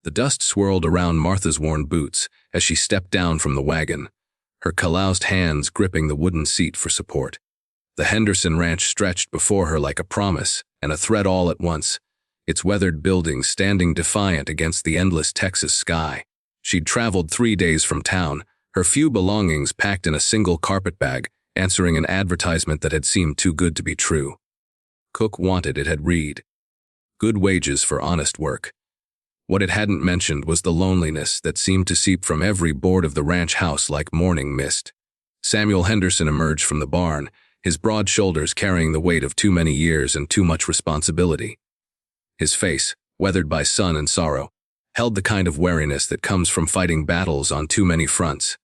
The dust swirled around Martha's worn boots as she stepped down from the wagon, her calloused hands gripping the wooden seat for support. The Henderson Ranch stretched before her like a promise and a threat all at once, its weathered buildings standing defiant against the endless Texas sky. She'd traveled 3 days from town, her few belongings packed in a single carpetbag, answering an advertisement that had seemed too good to be true. Cook wanted it had read, "Good wages for honest work." What it hadn't mentioned was the loneliness that seemed to seep from every board of the ranch house like morning mist. Samuel Henderson emerged from the barn, his broad shoulders carrying the weight of too many years and too much responsibility. His face, weathered by sun and sorrow, held the kind of wariness that comes from fighting battles on too many fronts.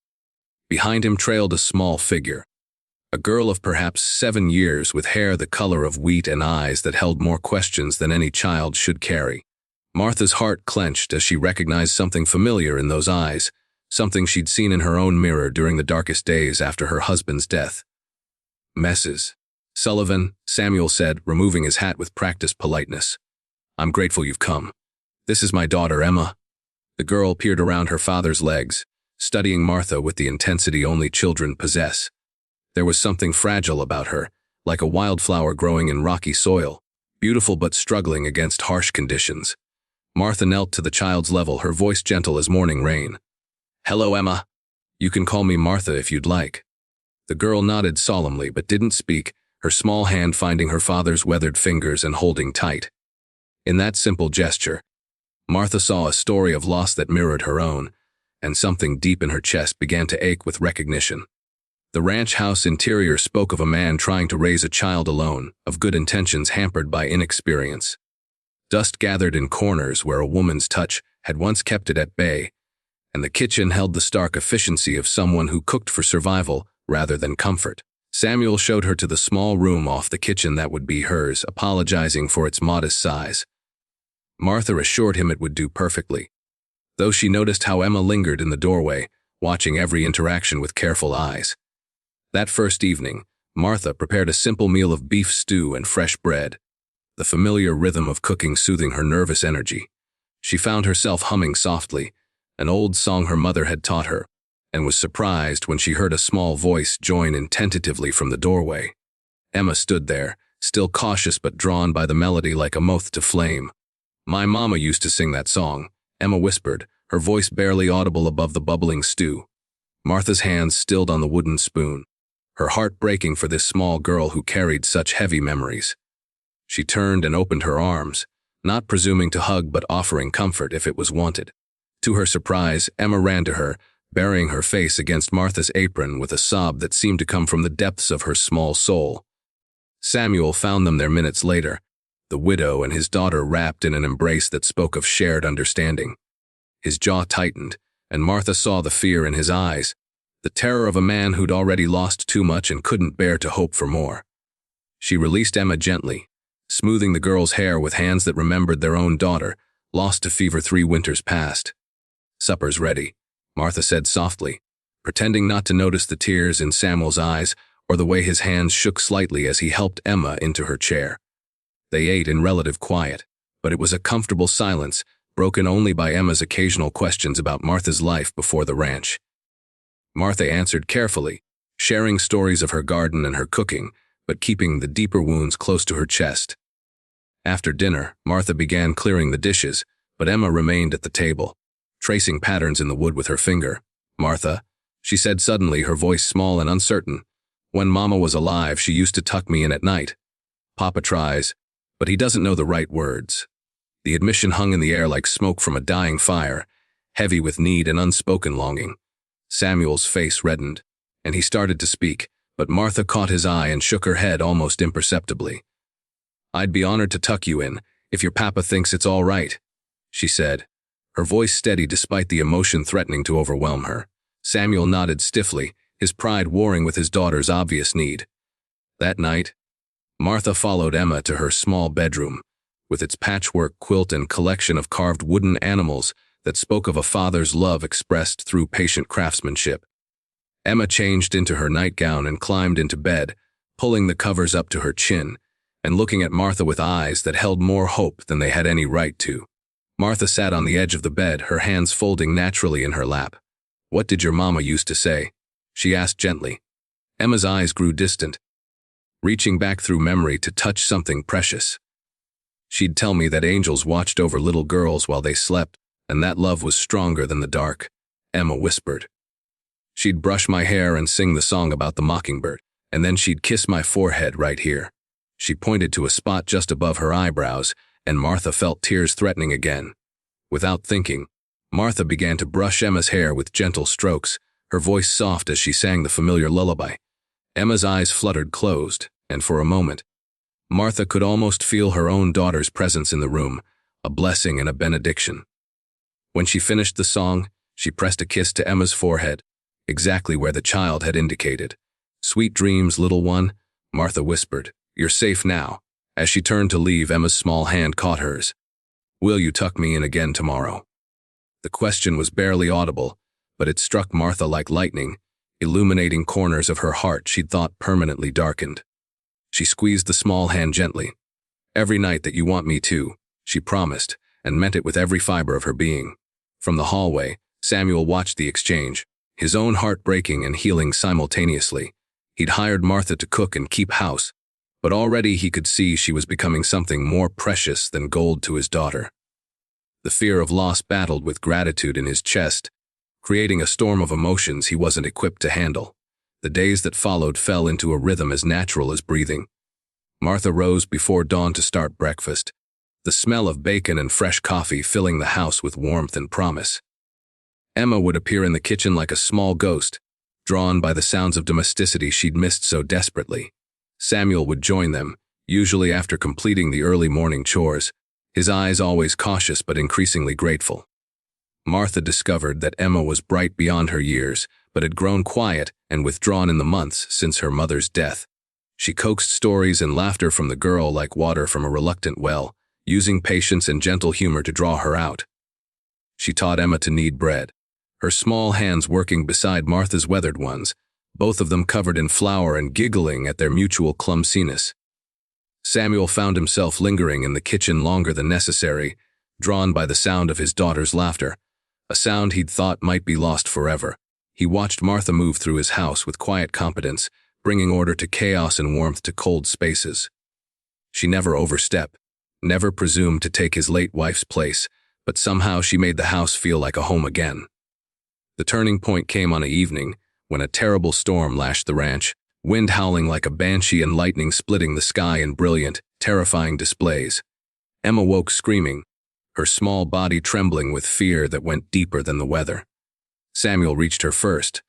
Behind him trailed a small figure, a girl of perhaps 7 years with hair the color of wheat and eyes that held more questions than any child should carry. Martha's heart clenched as she recognized something familiar in those eyes, something she'd seen in her own mirror during the darkest days after her husband's death. "Mrs. Sullivan," Samuel said, removing his hat with practiced politeness. "I'm grateful you've come. This is my daughter, Emma." The girl peered around her father's legs, studying Martha with the intensity only children possess. There was something fragile about her, like a wildflower growing in rocky soil, beautiful but struggling against harsh conditions. Martha knelt to the child's level, her voice gentle as morning rain. "Hello, Emma. You can call me Martha if you'd like." The girl nodded solemnly but didn't speak, her small hand finding her father's weathered fingers and holding tight. In that simple gesture, Martha saw a story of loss that mirrored her own, and something deep in her chest began to ache with recognition. The ranch house interior spoke of a man trying to raise a child alone, of good intentions hampered by inexperience. Dust gathered in corners where a woman's touch had once kept it at bay, and the kitchen held the stark efficiency of someone who cooked for survival rather than comfort. Samuel showed her to the small room off the kitchen that would be hers, apologizing for its modest size. Martha assured him it would do perfectly, though she noticed how Emma lingered in the doorway, watching every interaction with careful eyes. That first evening, Martha prepared a simple meal of beef stew and fresh bread, the familiar rhythm of cooking soothing her nervous energy. She found herself humming softly, an old song her mother had taught her, and was surprised when she heard a small voice join in tentatively from the doorway. Emma stood there, still cautious but drawn by the melody like a moth to flame. "My mama used to sing that song," Emma whispered, her voice barely audible above the bubbling stew. Martha's hands stilled on the wooden spoon, her heart breaking for this small girl who carried such heavy memories. She turned and opened her arms, not presuming to hug but offering comfort if it was wanted. To her surprise, Emma ran to her, burying her face against Martha's apron with a sob that seemed to come from the depths of her small soul. Samuel found them there minutes later, the widow and his daughter wrapped in an embrace that spoke of shared understanding. His jaw tightened, and Martha saw the fear in his eyes, the terror of a man who'd already lost too much and couldn't bear to hope for more. She released Emma gently, smoothing the girl's hair with hands that remembered their own daughter, lost to fever 3 winters past. "Supper's ready," Martha said softly, pretending not to notice the tears in Samuel's eyes or the way his hands shook slightly as he helped Emma into her chair. They ate in relative quiet, but it was a comfortable silence, broken only by Emma's occasional questions about Martha's life before the ranch. Martha answered carefully, sharing stories of her garden and her cooking, but keeping the deeper wounds close to her chest. After dinner, Martha began clearing the dishes, but Emma remained at the table, tracing patterns in the wood with her finger. "Martha," she said suddenly, her voice small and uncertain, "when Mama was alive, she used to tuck me in at night. Papa tries, but he doesn't know the right words." The admission hung in the air like smoke from a dying fire, heavy with need and unspoken longing. Samuel's face reddened, and he started to speak, but Martha caught his eye and shook her head almost imperceptibly. "I'd be honored to tuck you in, if your papa thinks it's all right," she said, her voice steady despite the emotion threatening to overwhelm her. Samuel nodded stiffly, his pride warring with his daughter's obvious need. That night, Martha followed Emma to her small bedroom, with its patchwork quilt and collection of carved wooden animals that spoke of a father's love expressed through patient craftsmanship. Emma changed into her nightgown and climbed into bed, pulling the covers up to her chin, and looking at Martha with eyes that held more hope than they had any right to. Martha sat on the edge of the bed, her hands folding naturally in her lap. "What did your mama used to say?" she asked gently. Emma's eyes grew distant, reaching back through memory to touch something precious. "She'd tell me that angels watched over little girls while they slept, and that love was stronger than the dark," Emma whispered. "She'd brush my hair and sing the song about the mockingbird, and then she'd kiss my forehead right here." She pointed to a spot just above her eyebrows, and Martha felt tears threatening again. Without thinking, Martha began to brush Emma's hair with gentle strokes, her voice soft as she sang the familiar lullaby. Emma's eyes fluttered closed, and for a moment, Martha could almost feel her own daughter's presence in the room, a blessing and a benediction. When she finished the song, she pressed a kiss to Emma's forehead, exactly where the child had indicated. "Sweet dreams, little one," Martha whispered. "You're safe now." As she turned to leave, Emma's small hand caught hers. "Will you tuck me in again tomorrow?" The question was barely audible, but it struck Martha like lightning, illuminating corners of her heart she'd thought permanently darkened. She squeezed the small hand gently. "Every night that you want me to," she promised, and meant it with every fiber of her being. From the hallway, Samuel watched the exchange, his own heart breaking and healing simultaneously. He'd hired Martha to cook and keep house, but already he could see she was becoming something more precious than gold to his daughter. The fear of loss battled with gratitude in his chest, creating a storm of emotions he wasn't equipped to handle. The days that followed fell into a rhythm as natural as breathing. Martha rose before dawn to start breakfast, the smell of bacon and fresh coffee filling the house with warmth and promise. Emma would appear in the kitchen like a small ghost, drawn by the sounds of domesticity she'd missed so desperately. Samuel would join them, usually after completing the early morning chores, his eyes always cautious but increasingly grateful. Martha discovered that Emma was bright beyond her years, but had grown quiet and withdrawn in the months since her mother's death. She coaxed stories and laughter from the girl like water from a reluctant well, using patience and gentle humor to draw her out. She taught Emma to knead bread, her small hands working beside Martha's weathered ones, both of them covered in flour and giggling at their mutual clumsiness. Samuel found himself lingering in the kitchen longer than necessary, drawn by the sound of his daughter's laughter, a sound he'd thought might be lost forever. He watched Martha move through his house with quiet competence, bringing order to chaos and warmth to cold spaces. She never overstepped, never presumed to take his late wife's place, but somehow she made the house feel like a home again. The turning point came on an evening when a terrible storm lashed the ranch, wind howling like a banshee and lightning splitting the sky in brilliant, terrifying displays. Emma woke screaming, her small body trembling with fear that went deeper than the weather. Samuel reached her first,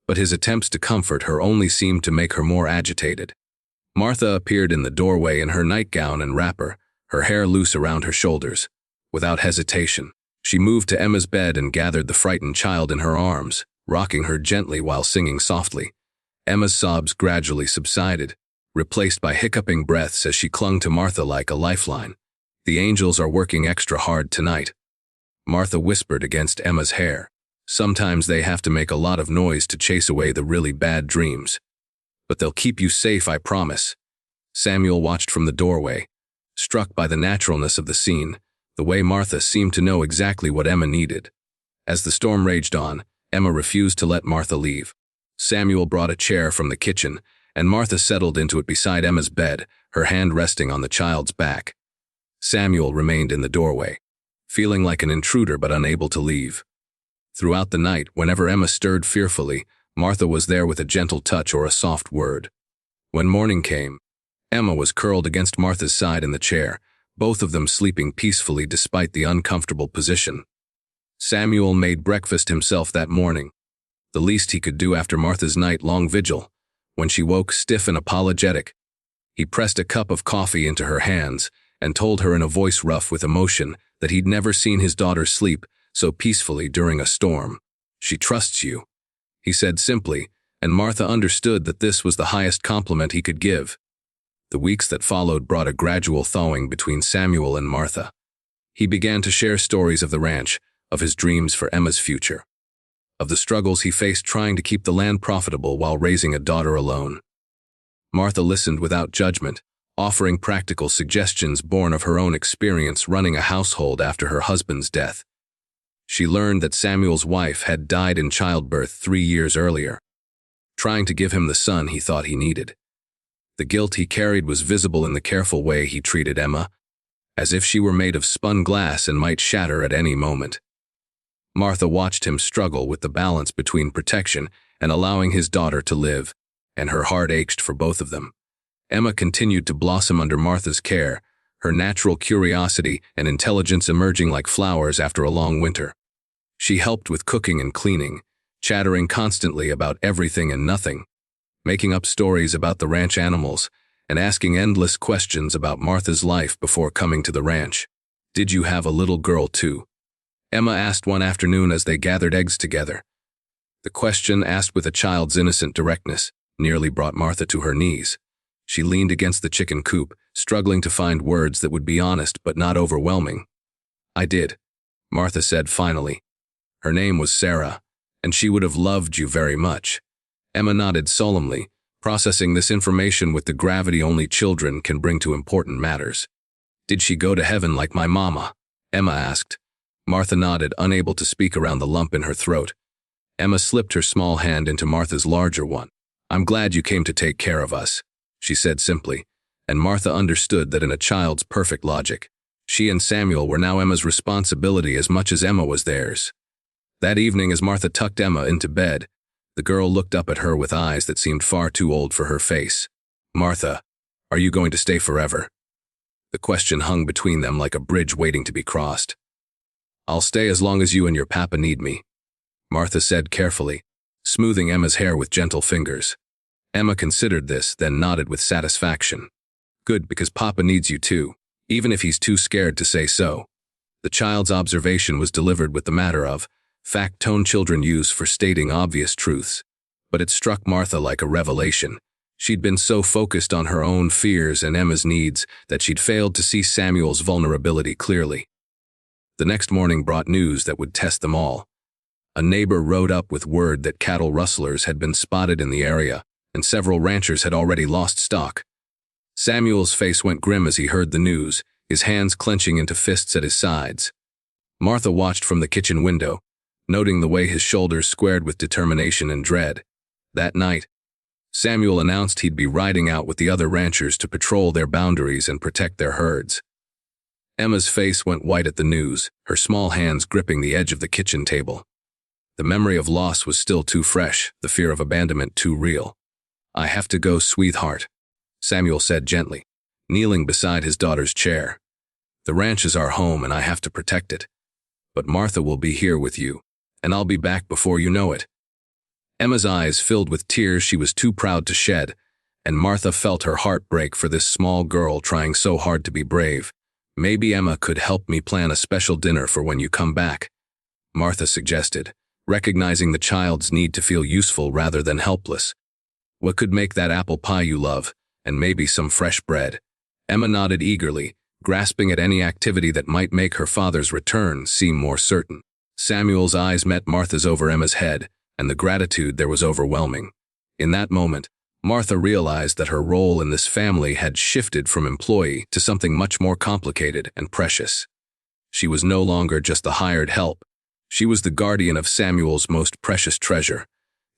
but his attempts to comfort her only seemed to make her more agitated. Martha appeared in the doorway in her nightgown and wrapper, her hair loose around her shoulders. Without hesitation, she moved to Emma's bed and gathered the frightened child in her arms, rocking her gently while singing softly. Emma's sobs gradually subsided, replaced by hiccuping breaths as she clung to Martha like a lifeline. "The angels are working extra hard tonight," Martha whispered against Emma's hair. "Sometimes they have to make a lot of noise to chase away the really bad dreams. But they'll keep you safe, I promise." Samuel watched from the doorway, struck by the naturalness of the scene, the way Martha seemed to know exactly what Emma needed. As the storm raged on, Emma refused to let Martha leave. Samuel brought a chair from the kitchen, and Martha settled into it beside Emma's bed, her hand resting on the child's back. Samuel remained in the doorway, feeling like an intruder but unable to leave. Throughout the night, whenever Emma stirred fearfully, Martha was there with a gentle touch or a soft word. When morning came, Emma was curled against Martha's side in the chair, both of them sleeping peacefully despite the uncomfortable position. Samuel made breakfast himself that morning, the least he could do after Martha's night-long vigil. When she woke stiff and apologetic, he pressed a cup of coffee into her hands and told her in a voice rough with emotion that he'd never seen his daughter sleep so peacefully during a storm. "She trusts you," he said simply, and Martha understood that this was the highest compliment he could give. The weeks that followed brought a gradual thawing between Samuel and Martha. He began to share stories of the ranch, of his dreams for Emma's future, of the struggles he faced trying to keep the land profitable while raising a daughter alone. Martha listened without judgment, offering practical suggestions born of her own experience running a household after her husband's death. She learned that Samuel's wife had died in childbirth 3 years earlier, trying to give him the son he thought he needed. The guilt he carried was visible in the careful way he treated Emma, as if she were made of spun glass and might shatter at any moment. Martha watched him struggle with the balance between protection and allowing his daughter to live, and her heart ached for both of them. Emma continued to blossom under Martha's care, her natural curiosity and intelligence emerging like flowers after a long winter. She helped with cooking and cleaning, chattering constantly about everything and nothing, making up stories about the ranch animals, and asking endless questions about Martha's life before coming to the ranch. "Did you have a little girl too?" Emma asked one afternoon as they gathered eggs together. The question, asked with a child's innocent directness, nearly brought Martha to her knees. She leaned against the chicken coop, struggling to find words that would be honest but not overwhelming. "I did," Martha said finally. "Her name was Sarah, and she would have loved you very much." Emma nodded solemnly, processing this information with the gravity only children can bring to important matters. "Did she go to heaven like my mama?" Emma asked. Martha nodded, unable to speak around the lump in her throat. Emma slipped her small hand into Martha's larger one. "I'm glad you came to take care of us," she said simply, and Martha understood that in a child's perfect logic, she and Samuel were now Emma's responsibility as much as Emma was theirs. That evening, as Martha tucked Emma into bed, the girl looked up at her with eyes that seemed far too old for her face. "Martha, are you going to stay forever?" The question hung between them like a bridge waiting to be crossed. "I'll stay as long as you and your papa need me," Martha said carefully, smoothing Emma's hair with gentle fingers. Emma considered this, then nodded with satisfaction. "Good, because Papa needs you too, even if he's too scared to say so." The child's observation was delivered with the matter of fact tone children use for stating obvious truths, but it struck Martha like a revelation. She'd been so focused on her own fears and Emma's needs that she'd failed to see Samuel's vulnerability clearly. The next morning brought news that would test them all. A neighbor rode up with word that cattle rustlers had been spotted in the area, and several ranchers had already lost stock. Samuel's face went grim as he heard the news, his hands clenching into fists at his sides. Martha watched from the kitchen window, noting the way his shoulders squared with determination and dread. That night, Samuel announced he'd be riding out with the other ranchers to patrol their boundaries and protect their herds. Emma's face went white at the news, her small hands gripping the edge of the kitchen table. The memory of loss was still too fresh, the fear of abandonment too real. "I have to go, sweetheart," Samuel said gently, kneeling beside his daughter's chair. "The ranch is our home and I have to protect it. But Martha will be here with you, and I'll be back before you know it." Emma's eyes filled with tears she was too proud to shed, and Martha felt her heart break for this small girl trying so hard to be brave. "Maybe Emma could help me plan a special dinner for when you come back," Martha suggested, recognizing the child's need to feel useful rather than helpless. "What could make that apple pie you love, and maybe some fresh bread?" Emma nodded eagerly, grasping at any activity that might make her father's return seem more certain. Samuel's eyes met Martha's over Emma's head, and the gratitude there was overwhelming. In that moment, Martha realized that her role in this family had shifted from employee to something much more complicated and precious. She was no longer just the hired help. She was the guardian of Samuel's most precious treasure,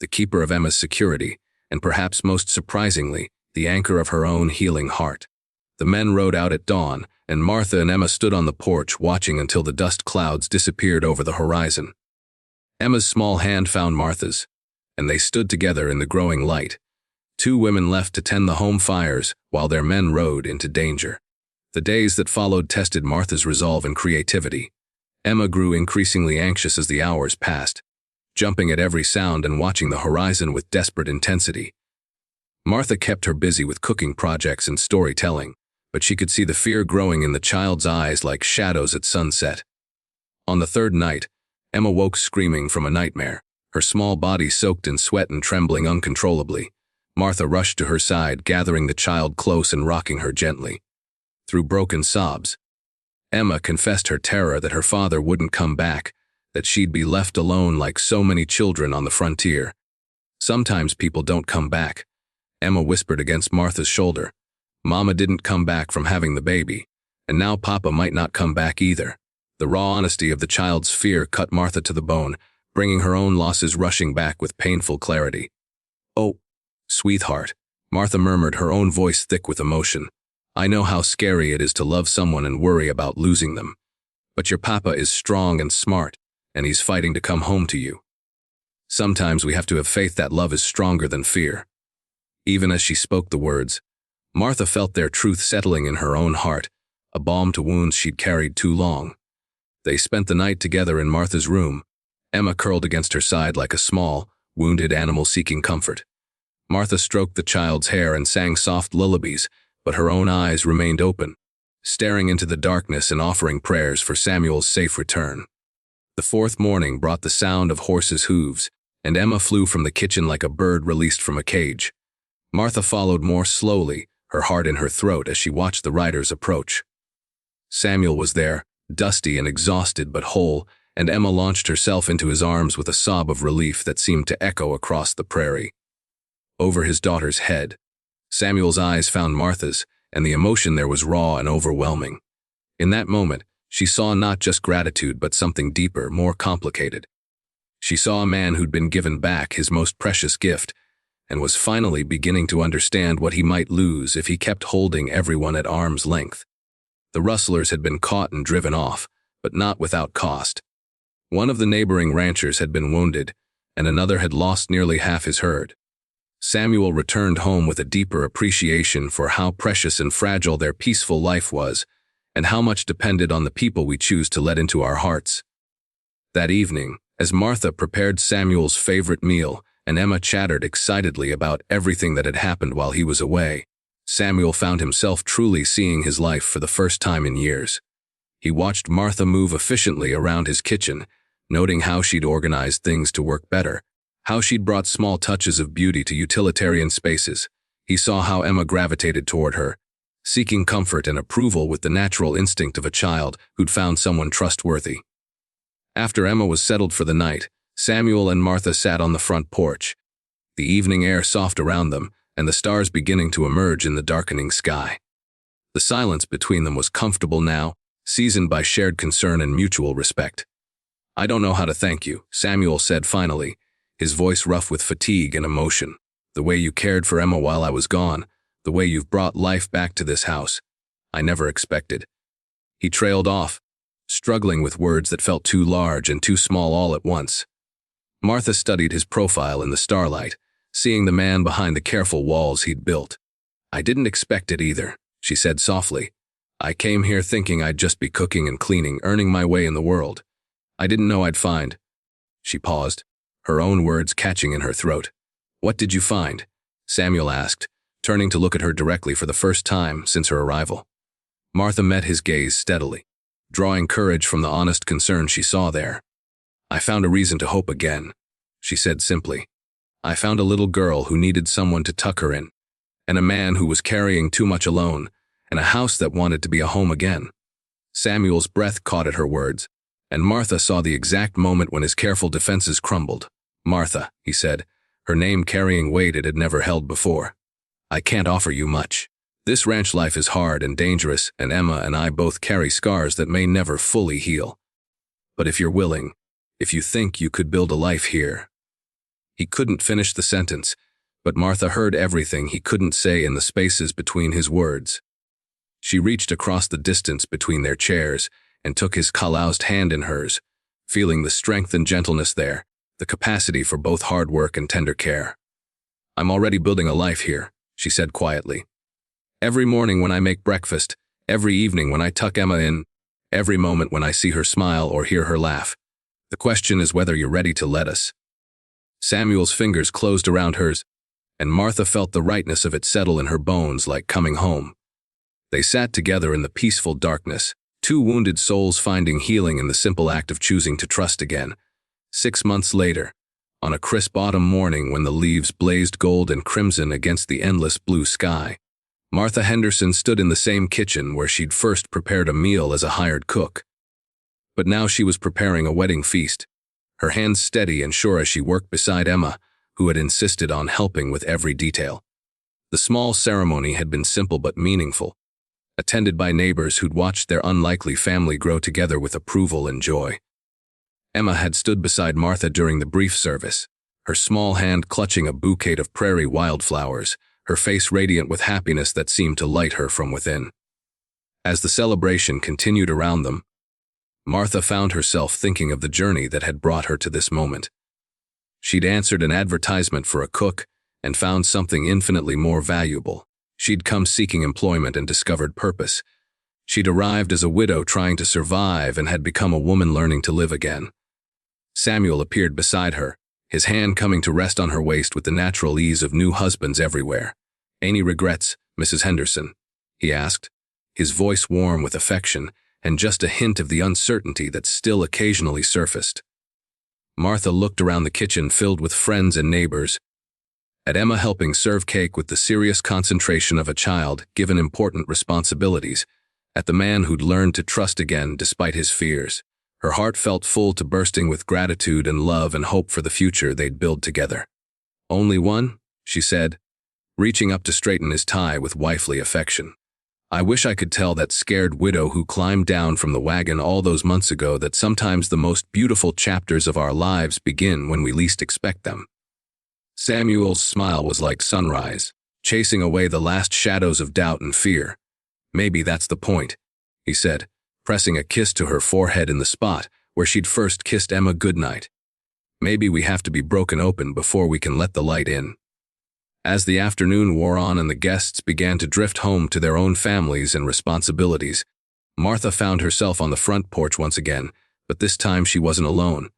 the keeper of Emma's security, and perhaps most surprisingly, the anchor of her own healing heart. The men rode out at dawn, and Martha and Emma stood on the porch watching until the dust clouds disappeared over the horizon. Emma's small hand found Martha's, and they stood together in the growing light. Two women left to tend the home fires while their men rode into danger. The days that followed tested Martha's resolve and creativity. Emma grew increasingly anxious as the hours passed, jumping at every sound and watching the horizon with desperate intensity. Martha kept her busy with cooking projects and storytelling, but she could see the fear growing in the child's eyes like shadows at sunset. On the third night, Emma woke screaming from a nightmare, her small body soaked in sweat and trembling uncontrollably. Martha rushed to her side, gathering the child close and rocking her gently. Through broken sobs, Emma confessed her terror that her father wouldn't come back, that she'd be left alone like so many children on the frontier. "Sometimes people don't come back," Emma whispered against Martha's shoulder. Mama didn't come back from having the baby, and now Papa might not come back either. The raw honesty of the child's fear cut Martha to the bone, bringing her own losses rushing back with painful clarity. "Oh, sweetheart," Martha murmured, her own voice thick with emotion. "I know how scary it is to love someone and worry about losing them. But your papa is strong and smart, and he's fighting to come home to you. Sometimes we have to have faith that love is stronger than fear." Even as she spoke the words, Martha felt their truth settling in her own heart, a balm to wounds she'd carried too long. They spent the night together in Martha's room, Emma curled against her side like a small, wounded animal seeking comfort. Martha stroked the child's hair and sang soft lullabies, but her own eyes remained open, staring into the darkness and offering prayers for Samuel's safe return. The fourth morning brought the sound of horses' hooves, and Emma flew from the kitchen like a bird released from a cage. Martha followed more slowly, her heart in her throat as she watched the riders approach. Samuel was there, dusty and exhausted but whole, and Emma launched herself into his arms with a sob of relief that seemed to echo across the prairie. Over his daughter's head, Samuel's eyes found Martha's, and the emotion there was raw and overwhelming. In that moment, she saw not just gratitude but something deeper, more complicated. She saw a man who'd been given back his most precious gift, and was finally beginning to understand what he might lose if he kept holding everyone at arm's length. The rustlers had been caught and driven off, but not without cost. One of the neighboring ranchers had been wounded, and another had lost nearly half his herd. Samuel returned home with a deeper appreciation for how precious and fragile their peaceful life was, and how much depended on the people we choose to let into our hearts. That evening, as Martha prepared Samuel's favorite meal, and Emma chattered excitedly about everything that had happened while he was away, Samuel found himself truly seeing his life for the first time in years. He watched Martha move efficiently around his kitchen, noting how she'd organized things to work better, how she'd brought small touches of beauty to utilitarian spaces. He saw how Emma gravitated toward her, seeking comfort and approval with the natural instinct of a child who'd found someone trustworthy. After Emma was settled for the night, Samuel and Martha sat on the front porch, the evening air soft around them, and the stars beginning to emerge in the darkening sky. The silence between them was comfortable now, seasoned by shared concern and mutual respect. "I don't know how to thank you," Samuel said finally, his voice rough with fatigue and emotion. "The way you cared for Emma while I was gone, the way you've brought life back to this house. I never expected." He trailed off, struggling with words that felt too large and too small all at once. Martha studied his profile in the starlight, seeing the man behind the careful walls he'd built. "I didn't expect it either," she said softly. "I came here thinking I'd just be cooking and cleaning, earning my way in the world. I didn't know I'd find—" She paused, her own words catching in her throat. "What did you find?" Samuel asked, turning to look at her directly for the first time since her arrival. Martha met his gaze steadily, drawing courage from the honest concern she saw there. "I found a reason to hope again," she said simply. "I found a little girl who needed someone to tuck her in, and a man who was carrying too much alone, and a house that wanted to be a home again." Samuel's breath caught at her words, and Martha saw the exact moment when his careful defenses crumbled. "Martha," he said, her name carrying weight it had never held before. "I can't offer you much. This ranch life is hard and dangerous, and Emma and I both carry scars that may never fully heal. But if you're willing, if you think you could build a life here—" He couldn't finish the sentence, but Martha heard everything he couldn't say in the spaces between his words. She reached across the distance between their chairs and took his calloused hand in hers, feeling the strength and gentleness there, the capacity for both hard work and tender care. "I'm already building a life here," she said quietly. "Every morning when I make breakfast, every evening when I tuck Emma in, every moment when I see her smile or hear her laugh. The question is whether you're ready to let us." Samuel's fingers closed around hers, and Martha felt the rightness of it settle in her bones like coming home. They sat together in the peaceful darkness, two wounded souls finding healing in the simple act of choosing to trust again. 6 months later, on a crisp autumn morning when the leaves blazed gold and crimson against the endless blue sky, Martha Henderson stood in the same kitchen where she'd first prepared a meal as a hired cook. But now she was preparing a wedding feast, her hands steady and sure as she worked beside Emma, who had insisted on helping with every detail. The small ceremony had been simple but meaningful, attended by neighbors who'd watched their unlikely family grow together with approval and joy. Emma had stood beside Martha during the brief service, her small hand clutching a bouquet of prairie wildflowers, her face radiant with happiness that seemed to light her from within. As the celebration continued around them, Martha found herself thinking of the journey that had brought her to this moment. She'd answered an advertisement for a cook and found something infinitely more valuable. She'd come seeking employment and discovered purpose. She'd arrived as a widow trying to survive and had become a woman learning to live again. Samuel appeared beside her, his hand coming to rest on her waist with the natural ease of new husbands everywhere. "Any regrets, Mrs. Henderson?" he asked, his voice warm with affection and just a hint of the uncertainty that still occasionally surfaced. Martha looked around the kitchen filled with friends and neighbors, at Emma helping serve cake with the serious concentration of a child given important responsibilities, at the man who'd learned to trust again despite his fears. Her heart felt full to bursting with gratitude and love and hope for the future they'd build together. "Only one?" she said, reaching up to straighten his tie with wifely affection. "I wish I could tell that scared widow who climbed down from the wagon all those months ago that sometimes the most beautiful chapters of our lives begin when we least expect them." Samuel's smile was like sunrise, chasing away the last shadows of doubt and fear. "Maybe that's the point," he said, pressing a kiss to her forehead in the spot where she'd first kissed Emma goodnight. "Maybe we have to be broken open before we can let the light in." As the afternoon wore on and the guests began to drift home to their own families and responsibilities, Martha found herself on the front porch once again, but this time she wasn't alone.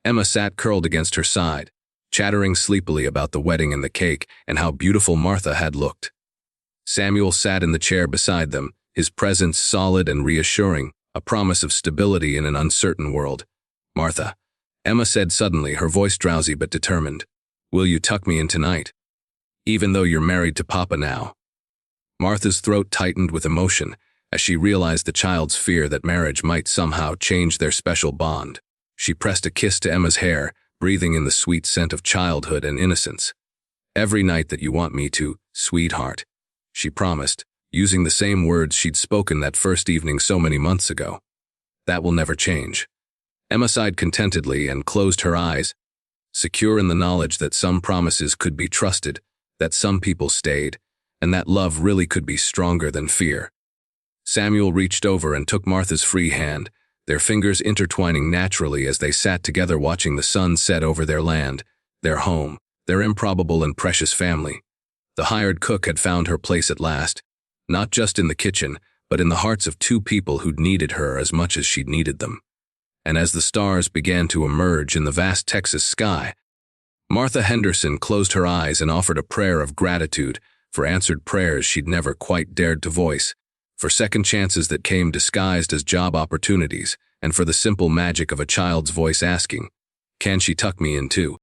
Emma sat curled against her side, chattering sleepily about the wedding and the cake and how beautiful Martha had looked. Samuel sat in the chair beside them, his presence solid and reassuring, a promise of stability in an uncertain world. "Martha," Emma said suddenly, her voice drowsy but determined, "will you tuck me in tonight? Even though you're married to Papa now." Martha's throat tightened with emotion as she realized the child's fear that marriage might somehow change their special bond. She pressed a kiss to Emma's hair, breathing in the sweet scent of childhood and innocence. "Every night that you want me to, sweetheart," she promised, using the same words she'd spoken that first evening so many months ago. "That will never change." Emma sighed contentedly and closed her eyes, secure in the knowledge that some promises could be trusted, that some people stayed, and that love really could be stronger than fear. Samuel reached over and took Martha's free hand, their fingers intertwining naturally as they sat together watching the sun set over their land, their home, their improbable and precious family. The hired cook had found her place at last, not just in the kitchen, but in the hearts of two people who'd needed her as much as she'd needed them. And as the stars began to emerge in the vast Texas sky, Martha Henderson closed her eyes and offered a prayer of gratitude for answered prayers she'd never quite dared to voice, for second chances that came disguised as job opportunities, and for the simple magic of a child's voice asking, "Can she tuck me in too?"